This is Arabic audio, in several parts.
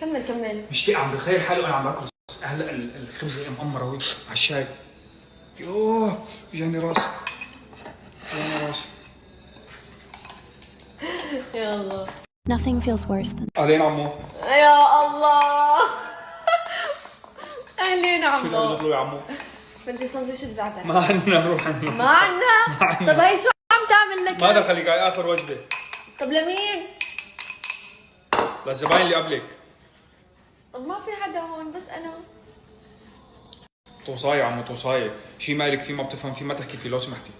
كمل كمل. مشتاق، عم بخيل حالي وانا عم باكل هلا الخبزه مقمره وهيك على الشاي. يوه جاني راسي، جاني راسي. يا الله. Nothing feels worse than اهلين عمو. يا الله. اهلين شو بدك عمو. تطلبي يا عمو؟ بدي سندويشة زعتر. ما عندنا، روح عندنا. ما عندنا؟ طب هي شو عم تعمل لك؟ ما دخلك، هاي اخر وجبه. طب لمين؟ للزباين اللي قبلك. طب ما في حدا هون بس انا. توصاية عمو، توصاية، شي مالك فيه ما بتفهم فيه ما تحكي فيه لو سمحتي.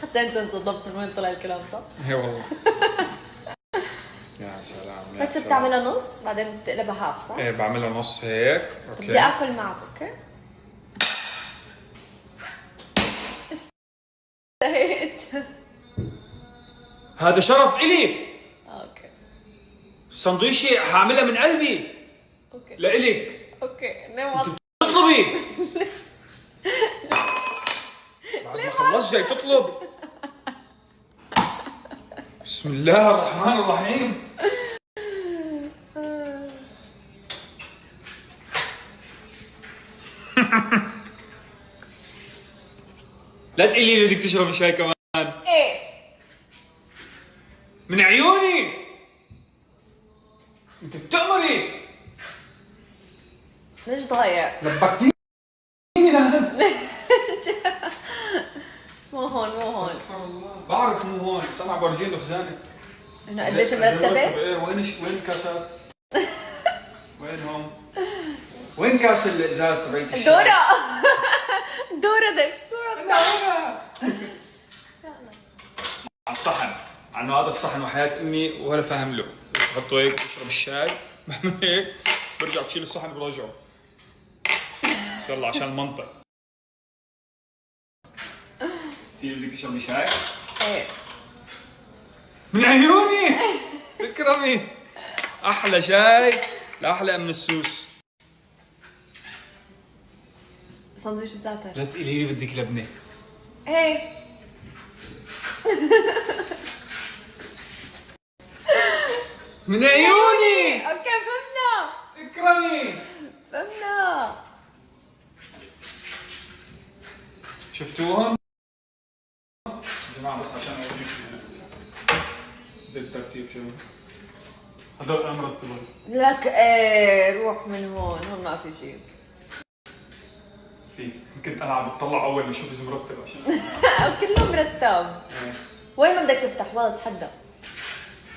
حتى انت انصدمت من وين طلع الكلام صح؟ اي والله. يا سلام يا بس سلام. بتعملها نص بعدين بتقلبها هاف صح؟ ايه بعملها نص هيك. اوكي. بدي اكل معك اوكي؟ استهيت. هذا شرف إلي. اوكي السندويشة حاعملها من قلبي اوكي لإلك. اوكي نام تطلبي بعد ما خلصت جاي تطلب. بسم الله الرحمن الرحيم. لا تقولي لي بدك تشربي شاي كمان. ايه من عيوني انت بتأمري. ليش ضايع؟ لبكتيني لهذا. مو هون مو هون. استغفر الله، بعرف مو هون، سمع بورجين له خزانه. انه قديش مرتبة؟ ايه وين الكاسات؟ وينهم؟ وين كاس الازاز تبعت الشاي؟ دورة. دورة ذا اكسبلورر. على الصحن، عنه هذا الصحن وحياة امي ولا فاهم له. بحطه هيك بشرب الشاي، بعمل هيك برجع بشيل الصحن برجعه. يلا عشان المنطق. تيجي بدك تشربي شاي؟ ايه من عيوني. تكرمي. احلى شاي لاحلى من السوس. سندويشة زعتر. لا تقولي لي بدك لبنه. ايه من عيوني. اوكي فهمنا تكرمي. فهمنا. شفتوهم؟ يا جماعة بس عشان اوريك بالترتيب شو هدول انا مرتبهم. لك ايه روح من هون ما في شيء. في كنت انا عم بتطلع اول ما اشوف اذا مرتب عشان كله مرتب. وين ما بدك تفتح والله تحدى.